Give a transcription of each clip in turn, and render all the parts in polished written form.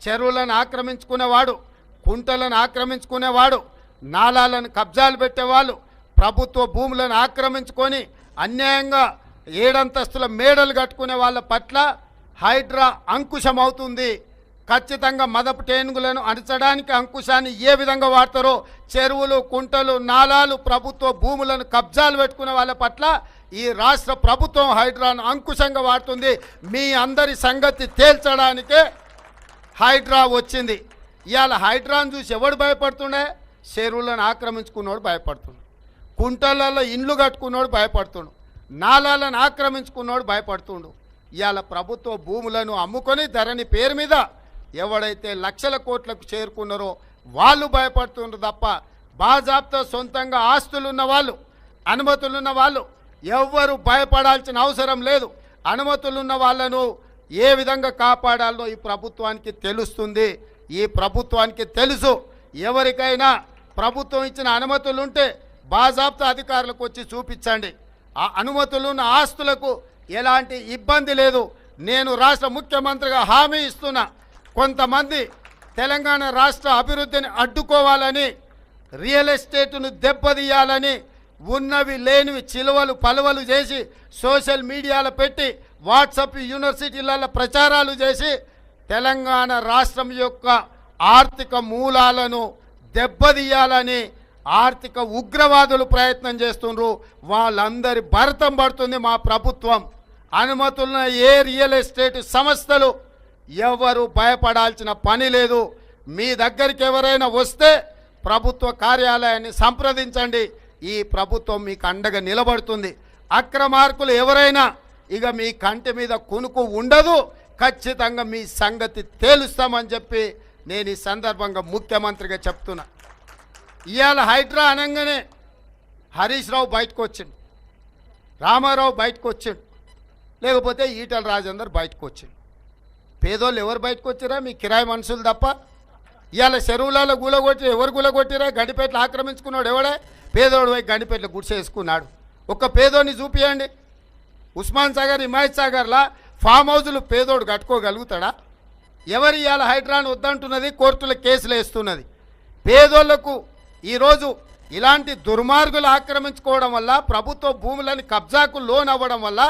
చెరువులను ఆక్రమించుకునేవాడు, కుంటలను ఆక్రమించుకునేవాడు, నాలాలను కబ్జాలు పెట్టేవాళ్ళు, ప్రభుత్వ భూములను ఆక్రమించుకొని అన్యాయంగా 7 అంతస్తుల మేడలు కట్టుకునే వాళ్ళ పట్ల హైడ్రా అంకుశం అవుతుంది. ఖచ్చితంగా మదపు టేనుగులను అణచడానికి అంకుశాన్ని ఏ విధంగా వాడతారో చెరువులు, కుంటలు, నాలాలు, ప్రభుత్వ భూములను కబ్జాలు పెట్టుకునే వాళ్ళ పట్ల ఈ రాష్ట్ర ప్రభుత్వం హైడ్రాను అంకుశంగా వాడుతుంది. మీ అందరి సంగతి తేల్చడానికే హైడ్రా వచ్చింది. ఇవాళ హైడ్రాను చూసి ఎవడు భయపడుతుండే? చెరువులను ఆక్రమించుకున్నోడు భయపడుతుండు, కుంటలలో ఇండ్లు కట్టుకున్నోడు భయపడుతుండు, నాలాలను ఆక్రమించుకున్నోడు భయపడుతుండు. ఇవాళ ప్రభుత్వ భూములను అమ్ముకొని ధరణి పేరు మీద ఎవడైతే లక్షల కోట్లకు చేరుకున్నారో వాళ్ళు భయపడుతుండ్రు తప్ప బాజాబ్తా సొంతంగా ఆస్తులున్న వాళ్ళు, అనుమతులున్న వాళ్ళు ఎవ్వరు భయపడాల్సిన అవసరం లేదు. అనుమతులున్న వాళ్ళను ఏ విధంగా కాపాడాలో ఈ ప్రభుత్వానికి తెలుస్తుంది. ఈ ప్రభుత్వానికి తెలుసు. ఎవరికైనా ప్రభుత్వం ఇచ్చిన అనుమతులుంటే బాజాబ్తా అధికారులకు వచ్చి చూపించండి. ఆ అనుమతులున్న ఆస్తులకు ఎలాంటి ఇబ్బంది లేదు. నేను రాష్ట్ర ముఖ్యమంత్రిగా హామీ ఇస్తున్నా, కొంతమంది తెలంగాణ రాష్ట్ర అభివృద్ధిని అడ్డుకోవాలని, రియల్ ఎస్టేట్ను దెబ్బతీయాలని ఉన్నవి లేనివి చిలువలు పలువలు చేసి సోషల్ మీడియాలో పెట్టి వాట్సాప్ యూనివర్సిటీలలో ప్రచారాలు చేసి తెలంగాణ రాష్ట్రం యొక్క ఆర్థిక మూలాలను దెబ్బతీయాలని ఆర్థిక ఉగ్రవాదులు ప్రయత్నం చేస్తున్నారు. వాళ్ళందరి భరతం పడుతుంది మా ప్రభుత్వం. అనుమతులున్న ఏ రియల్ ఎస్టేట్ సంస్థలు ఎవరు భయపడాల్సిన పని లేదు. మీ దగ్గరికి ఎవరైనా వస్తే ప్రభుత్వ కార్యాలయాన్ని సంప్రదించండి. ఈ ప్రభుత్వం మీకు అండగా నిలబడుతుంది. అక్రమార్కులు ఎవరైనా ఇక మీ కంటి మీద కునుకు ఉండదు. ఖచ్చితంగా మీ సంగతి తేలుస్తామని చెప్పి నేను ఈ సందర్భంగా ముఖ్యమంత్రిగా చెప్తున్నా. ఇవాళ హైడ్రా అనగానే హరీష్ రావు బయటకు వచ్చిండు, రామారావు బయటకు వచ్చిండు, లేకపోతే ఈటల రాజేందర్ బయటకు వచ్చిండు. పేదోళ్ళు ఎవరు బయటకు వచ్చారా? మీ కిరాయి మనుషులు తప్ప. ఇవాళ చెరువులలో గులగొట్టి ఎవరు గులగొట్టిరా? గండిపేటలు ఆక్రమించుకున్నాడు ఎవడే? పేదోడు పోయి గండిపేటలు గుడిసేసుకున్నాడు. ఒక్క పేదోని చూపియండి. ఉస్మాన్ సాగర్, హిమాయత్ సాగర్లా ఫామ్ హౌజులు పేదోడు కట్టుకోగలుగుతాడా? ఎవరు ఇవాళ హైడ్రాను వద్దంటున్నది? కోర్టులో కేసులు వేస్తున్నది. పేదోళ్లకు ఈరోజు ఇలాంటి దుర్మార్గులు ఆక్రమించుకోవడం వల్ల, ప్రభుత్వ భూములని కబ్జాకు లోన్ అవ్వడం వల్ల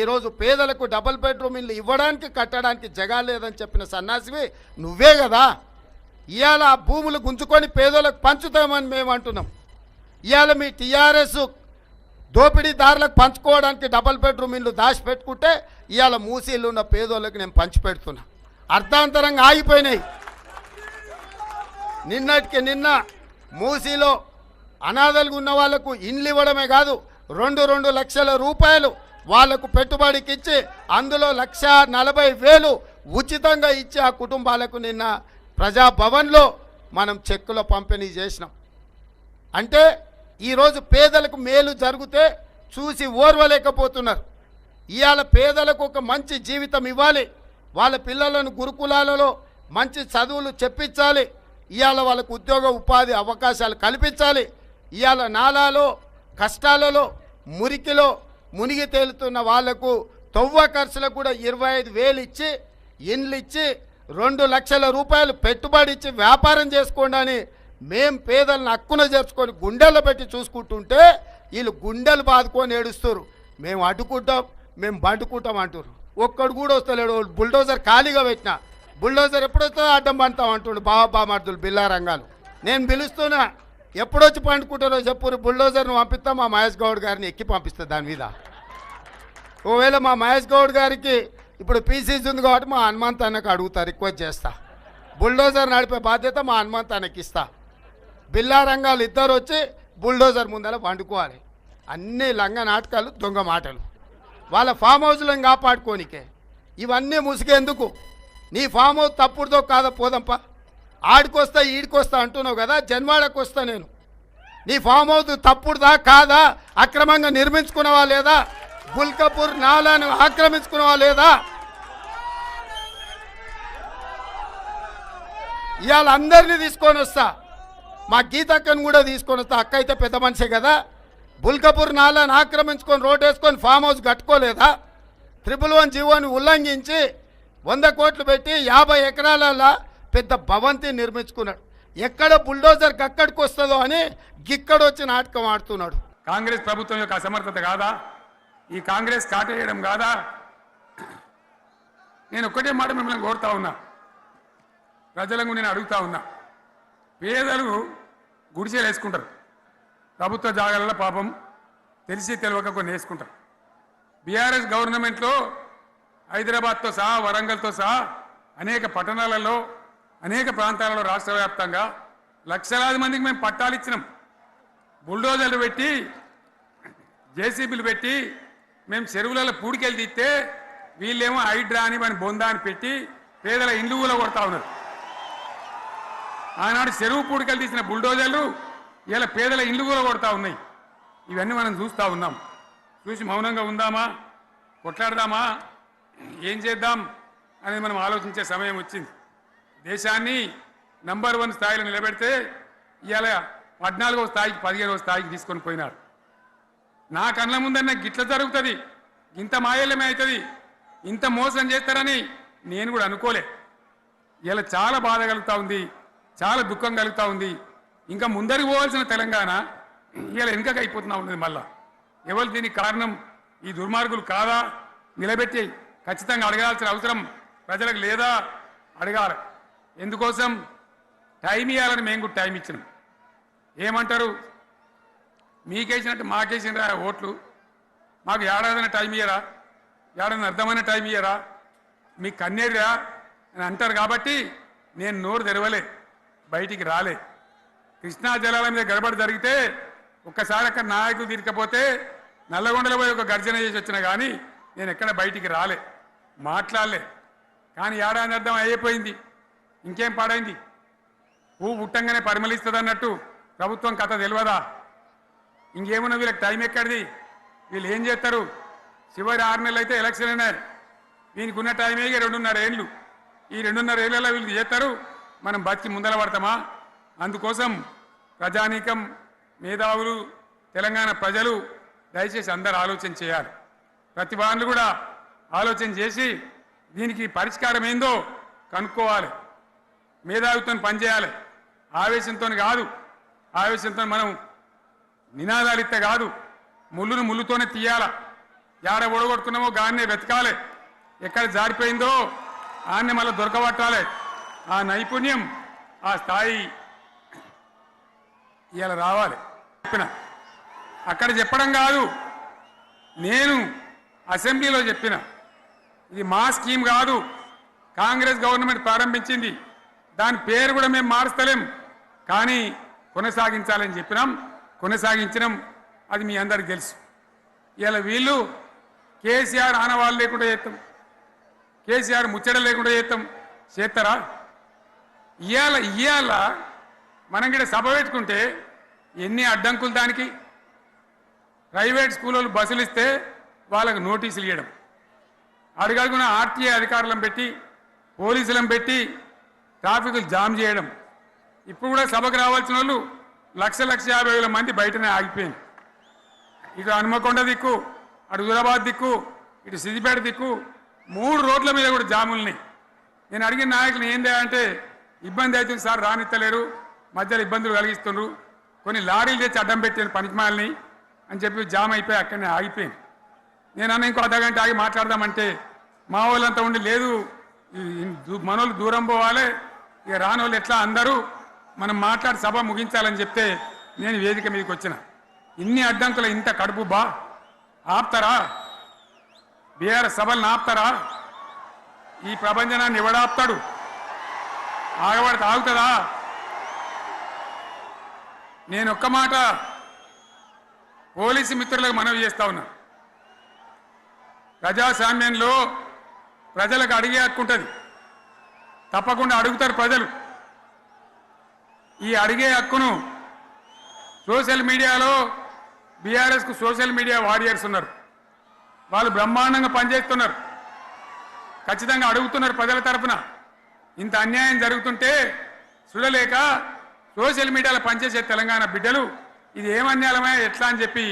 ఈరోజు పేదలకు డబుల్ బెడ్రూమ్ ఇల్లు ఇవ్వడానికి కట్టడానికి జగా లేదని చెప్పిన సన్నాసివి నువ్వే కదా. ఇవాళ ఆ భూములు గుంజుకొని పేదోళ్ళకు పంచుతామని మేము అంటున్నాం. ఇవాళ మీ టీఆర్ఎస్ దోపిడీదారులకు పంచుకోవడానికి డబుల్ బెడ్రూమ్ ఇల్లు దాచిపెట్టుకుంటే ఇవాళ మూసీలు ఉన్న పేదోళ్ళకి నేను పంచిపెడుతున్నా. అర్ధాంతరంగా ఆగిపోయినాయి. నిన్నటికి నిన్న మూసీలో అనాథలుగా ఉన్న వాళ్లకు ఇండ్లు ఇవ్వడమే కాదు, 2 లక్షల రూపాయలు వాళ్లకు పెట్టుబడికి ఇచ్చి అందులో 1,40,000 ఉచితంగా ఇచ్చి ఆ కుటుంబాలకు నిన్న ప్రజాభవన్లో మనం చెక్కుల పంపిణీ చేసినాం. అంటే ఈరోజు పేదలకు మేలు జరిగితే చూసి ఓర్వలేకపోతున్నారు. ఇవాళ పేదలకు ఒక మంచి జీవితం ఇవ్వాలి, వాళ్ళ పిల్లలను గురుకులాలలో మంచి చదువులు చెప్పించాలి, ఇవాళ వాళ్ళకు ఉద్యోగ ఉపాధి అవకాశాలు కల్పించాలి. ఇవాళ నాలాలో కష్టాలలో మురికిలో మునిగి తేలుతున్న వాళ్లకు తవ్వ ఖర్చులకు కూడా 25,000 ఇచ్చి ఇండ్లు ఇచ్చి 2 లక్షల రూపాయలు పెట్టుబడి ఇచ్చి వ్యాపారం చేసుకోండి అని మేం పేదలను హక్కున చేర్చుకొని గుండెల్లో పెట్టి చూసుకుంటుంటే వీళ్ళు గుండెలు బాదుకొని ఏడుస్తారు. మేము అడ్డుకుంటాం, మేము బండుకుంటాం అంటారు. ఒక్కడు కూడా వస్తలేడు. బుల్డోజర్ ఖాళీగా పెట్టినా బుల్డోజర్ ఎప్పుడొస్తో అడ్డం పండుతాం అంటుండు బాబామార్దులు బిల్లా రంగాలు. నేను పిలుస్తున్నా, ఎప్పుడొచ్చి పండుకుంటారో చెప్పు. బుల్డోజర్ను పంపిస్తా, మా మహేష్ గౌడ్ గారిని ఎక్కి పంపిస్తా దాని మీద. ఒకవేళ మా మహేష్ గౌడ్ గారికి ఇప్పుడు పీసీసీ ఉంది కాబట్టి మా హనుమంత్ అన్నకు అడుగుతా, రిక్వెస్ట్ చేస్తా. బుల్డోజర్ నడిపే బాధ్యత మా హనుమంత్ అన్నకి ఇస్తా. బిల్లా రంగాలు ఇద్దరు వచ్చి బుల్డోజర్ ముందర వండుకోవాలి. అన్ని లంగ నాటకాలు, దొంగ మాటలు, వాళ్ళ ఫామ్ హౌస్లను కాపాడుకోనికే. ఇవన్నీ ముసుగేందుకు? నీ ఫామ్ హౌస్ తప్పుడుతో కాదా పోదంపా, ఆడికొస్తా ఈడికొస్తా అంటున్నావు కదా, జన్వాడకు వస్తా నేను. నీ ఫామ్ హౌస్ తప్పుడుదా కాదా? అక్రమంగా నిర్మించుకున్నావా లేదా? బుల్కపూర్ నాలాను ఆక్రమించుకున్నావా లేదా? ఇవాళ అందరినీ తీసుకొని వస్తా, మా గీతక్కను కూడా తీసుకొని వస్తా. అక్క అయితే పెద్ద మనిషే కదా. బుల్కపూర్ నాలాను ఆక్రమించుకొని రోడ్ వేసుకొని ఫామ్ హౌస్ కట్టుకోలేదా? 111 జీవోని ఉల్లంఘించి 100 కోట్లు పెట్టి 50 ఎకరాలలో పెద్ద భవంతి నిర్మించుకున్నాడు. ఎక్కడ బుల్డోజర్ అక్కడికి వస్తుందో అని గిక్కడొచ్చి నాటకం ఆడుతున్నాడు. కాంగ్రెస్ ప్రభుత్వం యొక్క అసమర్థత కాదా? ఈ కాంగ్రెస్ కాటేయడం కాదా? నేను ఒక్కటే మాట మిమ్మల్ని కోరుతా ఉన్నా, ప్రజలకు నేను అడుగుతా ఉన్నా. పేదలు గుడిసెలు వేసుకుంటారు, ప్రభుత్వ జాగాలలో పాపం తెలిసి తెలియక కొన్ని వేసుకుంటారు. బీఆర్ఎస్ గవర్నమెంట్లో హైదరాబాద్తో సహా వరంగల్తో సహా అనేక పట్టణాలలో అనేక ప్రాంతాలలో రాష్ట్ర వ్యాప్తంగా లక్షలాది మందికి మేము పట్టాలు ఇచ్చినాం. బుల్డోజర్లు పెట్టి జేసీబీలు పెట్టి మేము చెరువులలో పూడికెళ్ళి తీస్తే వీళ్ళేమో హైడ్రా అని మన బొందా అని పెట్టి పేదల ఇండ్లు కూడా కొడతా ఉన్నారు. ఆనాడు చెరువు పూడికెళ్ళి తీసిన బుల్డోజర్లు ఇలా పేదల ఇండ్లు కూడా కొడతా ఉన్నాయి. ఇవన్నీ మనం చూస్తూ ఉన్నాం. చూసి మౌనంగా ఉందామా, కొట్లాడదామా, ఏం చేద్దాం అనేది మనం ఆలోచించే సమయం వచ్చింది. దేశాన్ని నంబర్ 1 స్థాయిలో నిలబెడితే ఇవాళ 14వ స్థాయికి 15వ స్థాయికి తీసుకొని పోయినారు. నా కళ్ళ ముందన్న గిట్ల జరుగుతుంది, ఇంత మాయల్యమే అవుతుంది, ఇంత మోసం చేస్తారని నేను కూడా అనుకోలే. ఇలా చాలా బాధ కలుగుతూ ఉంది, చాలా దుఃఖం కలుగుతూ ఉంది. ఇంకా ముందరికి పోవాల్సిన తెలంగాణ ఇలా వెనుకకి అయిపోతున్నా ఉన్నది. మళ్ళా ఎవరు దీనికి కారణం? ఈ దుర్మార్గులు కాదా? నిలబెట్టి ఖచ్చితంగా అడగాల్సిన అవసరం ప్రజలకు లేదా? అడగాలి. ఎందుకోసం? టైం ఇవ్వాలని మేము కూడా టైం ఇచ్చినాం. ఏమంటారు? మీకేసినట్టు మాకేసిన ఓట్లు, మాకు ఏడాదైన టైం ఇయ్యరా, ఏడాది అర్థమైన టైం ఇయ్యరా, మీకు కన్నేరురా అని అంటారు. కాబట్టి నేను నోరు తెరవలే, బయటికి రాలే. కృష్ణా జలాల మీద గడబడి జరిగితే ఒక్కసారి అక్కడ నాయకులు తీరకపోతే నల్లగొండలో పోయి ఒక గర్జన చేసి వచ్చినా కానీ నేను ఎక్కడ బయటికి రాలే, మాట్లాడలే. కానీ ఏడాది అర్థం అయిపోయింది, ఇంకేం పాడైంది? పువ్వు పుట్టంగానే పరిమళిస్తుంది అన్నట్టు ప్రభుత్వం కథ తెలియదా? ఇంకేమన్నా వీళ్ళకి టైం ఎక్కడిది? వీళ్ళు ఏం చేస్తారు? చివరి 6 నెలలు అయితే ఎలక్షన్ అయినారు. దీనికి ఉన్న టైమే 2.5 ఏళ్ళు. ఈ 2.5 ఏళ్ళలో వీళ్ళు చేస్తారు, మనం బతికి ముందర పడతామా? అందుకోసం ప్రజానీకం, మేధావులు, తెలంగాణ ప్రజలు దయచేసి అందరూ ఆలోచన చేయాలి. ప్రతి వాళ్ళు కూడా ఆలోచన చేసి దీనికి పరిష్కారం ఏందో కనుక్కోవాలి. మేధావితో పనిచేయాలి, ఆవేశంతో కాదు. ఆవేశంతో మనం నినాదాలు ఇస్తే కాదు, ముళ్ళును ముళ్ళుతోనే తీయాల. యాడ ఓడగొట్టుకున్నామో గాన్నే వెతకాలి, ఎక్కడ జారిపోయిందో ఆన్నే మళ్ళీ దొరకబట్టాలి. ఆ నైపుణ్యం, ఆ స్థాయి ఇవాళ రావాలి. చెప్పిన అక్కడ చెప్పడం కాదు, నేను అసెంబ్లీలో చెప్పిన. ఇది మా స్కీమ్ కాదు, కాంగ్రెస్ గవర్నమెంట్ ప్రారంభించింది. దాని పేరు కూడా మేము మారుస్తలేం, కానీ కొనసాగించాలని చెప్పినాం, కొనసాగించినాం. అది మీ అందరికి తెలుసు. ఇవాళ వీళ్ళు కేసీఆర్ ఆనవాళ్ళు లేకుండా చేస్తాం, కేసీఆర్ ముచ్చట లేకుండా చేస్తారా? ఇవాళ మనం కూడా సభ పెట్టుకుంటే ఎన్ని అడ్డంకులు దానికి. ప్రైవేట్ స్కూళ్ళు బస్సులు ఇస్తే వాళ్ళకు నోటీసులు ఇవ్వడం, అడుగడుగున ఆర్టీఏ అధికారులను పెట్టి పోలీసులను పెట్టి ట్రాఫిక్లు జామ్ చేయడం. ఇప్పుడు కూడా సభకు రావాల్సిన వాళ్ళు 1,50,000 మంది బయటనే ఆగిపోయింది. ఇటు హనుమకొండ దిక్కు, అటు హుజరాబాద్ దిక్కు, ఇటు సిద్దిపేట దిక్కు 3 రోడ్ల మీద కూడా జాములున్నాయి. నేను అడిగిన నాయకులు ఏందే అంటే, ఇబ్బంది అవుతుంది సార్, రానిత్తలేరు, మధ్యలో ఇబ్బందులు కలిగిస్తున్నారు, కొన్ని లారీలు తెచ్చి అడ్డం పెట్టాను పనికిమాలని అని చెప్పి జామ్ అయిపోయి అక్కడనే ఆగిపోయింది. నేను అన్న ఇంకో అర్ధగంట ఆగి మాట్లాడదామంటే మా వాళ్ళంతా ఉండి లేదు, మనోళ్ళు దూరం పోవాలి, ఇక రాని వాళ్ళు ఎట్లా అందరూ మనం మాట్లాడి సభ ముగించాలని చెప్తే నేను వేదిక మీదకి వచ్చిన. ఇన్ని అడ్డంకులు, ఇంత కడుపు ఆపుతారా? బీఆర్ఎస్ సభలను ఆపుతారా? ఈ ప్రపంచనాన్ని ఎవడాపుతాడు? ఆగబడితే ఆగుతుందా? నేను ఒక్క మాట పోలీసు మిత్రులకు మనవి చేస్తా ఉన్నా. ప్రజాస్వామ్యంలో ప్రజలకు అడిగే హక్కు ఉంటుంది, తప్పకుండా అడుగుతారు ప్రజలు. ఈ అడిగే హక్కును సోషల్ మీడియాలో బీఆర్ఎస్కు సోషల్ మీడియా వారియర్స్ ఉన్నారు, వాళ్ళు బ్రహ్మాండంగా పనిచేస్తున్నారు, ఖచ్చితంగా అడుగుతున్నారు ప్రజల తరఫున. ఇంత అన్యాయం జరుగుతుంటే చూడలేక సోషల్ మీడియాలో పనిచేసే తెలంగాణ బిడ్డలు ఇది ఏమన్యాయమే ఎట్లా అని చెప్పి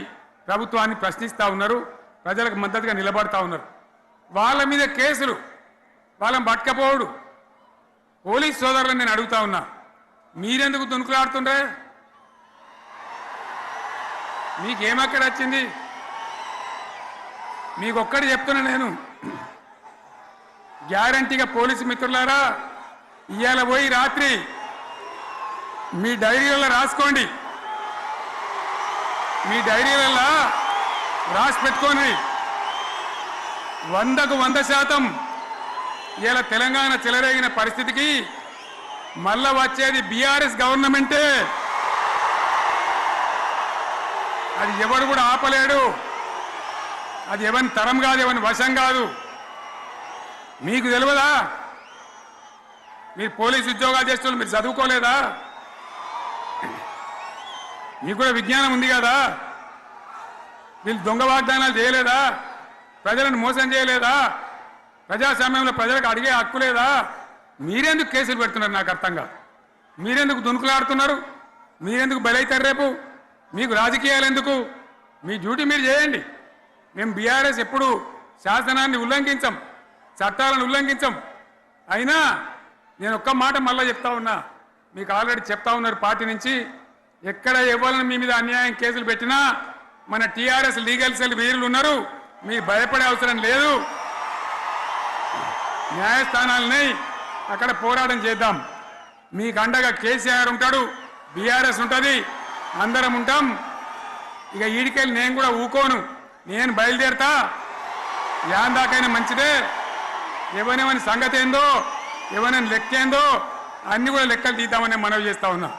ప్రభుత్వాన్ని ప్రశ్నిస్తూ ఉన్నారు, ప్రజలకు మద్దతుగా నిలబడతా ఉన్నారు. వాళ్ళ మీద కేసులు వాళ్ళని పట్టుకపోవడు. పోలీస్ సోదరులను నేను అడుగుతా ఉన్నా, మీరెందుకు దునుకులాడుతుండ్రే? మీకేమక్కడ వచ్చింది? మీకొక్కటి చెప్తున్నా నేను, గ్యారంటీగా పోలీసు మిత్రులారా, ఇవాళ పోయి రాత్రి మీ డైరీలలో రాసుకోండి, మీ డైరీలలో రాసి పెట్టుకోండి. 100కు 100% ఇలా తెలంగాణ చెలరేగిన పరిస్థితికి మళ్ళా వచ్చేది బీఆర్ఎస్ గవర్నమెంటే. అది ఎవడు కూడా ఆపలేడు. అది ఎవరి తరం కాదు, ఎవరి వశం కాదు. మీకు తెలియదా? మీరు పోలీసు ఉద్యోగాలు చేస్తున్నారు, మీరు చదువుకోలేదా? మీకు కూడా విజ్ఞానం ఉంది కదా? వీళ్ళు దొంగ వాగ్దానాలు చేయలేదా? ప్రజలను మోసం చేయలేదా? ప్రజాస్వామ్యంలో ప్రజలకు అడిగే హక్కు లేదా? మీరెందుకు కేసులు పెడుతున్నారు? నాకు అర్థం కాదు. మీరెందుకు దునుకులాడుతున్నారు? మీరెందుకు బలైతారు? రేపు మీకు రాజకీయాలు ఎందుకు? మీ డ్యూటీ మీరు చేయండి. మేము బీఆర్ఎస్ ఎప్పుడు శాసనాన్ని ఉల్లంఘించం, చట్టాలను ఉల్లంఘించం. అయినా నేను ఒక్క మాట మళ్ళీ చెప్తా ఉన్నా, మీకు ఆల్రెడీ చెప్తా ఉన్నారు పార్టీ నుంచి, ఎక్కడ ఎవరిని మీ మీద అన్యాయం కేసులు పెట్టినా మన టీఆర్ఎస్ లీగల్ సెల్ వీరులు ఉన్నారు, మీరు భయపడే అవసరం లేదు. న్యాయస్థానాలని అక్కడ పోరాటం చేద్దాం. మీకు అండగా కేసీఆర్ ఉంటాడు, బీఆర్ఎస్ ఉంటుంది, అందరం ఉంటాం. ఇక ఈడికెళ్ళి నేను కూడా ఊకోను, నేను బయలుదేరతా. యాందాకైనా మంచిదే. ఎవరెవరి సంగతి ఏందో, ఎవరైనా లెక్క ఏందో అన్ని కూడా లెక్కలు తీద్దామని మనవి చేస్తా ఉన్నా.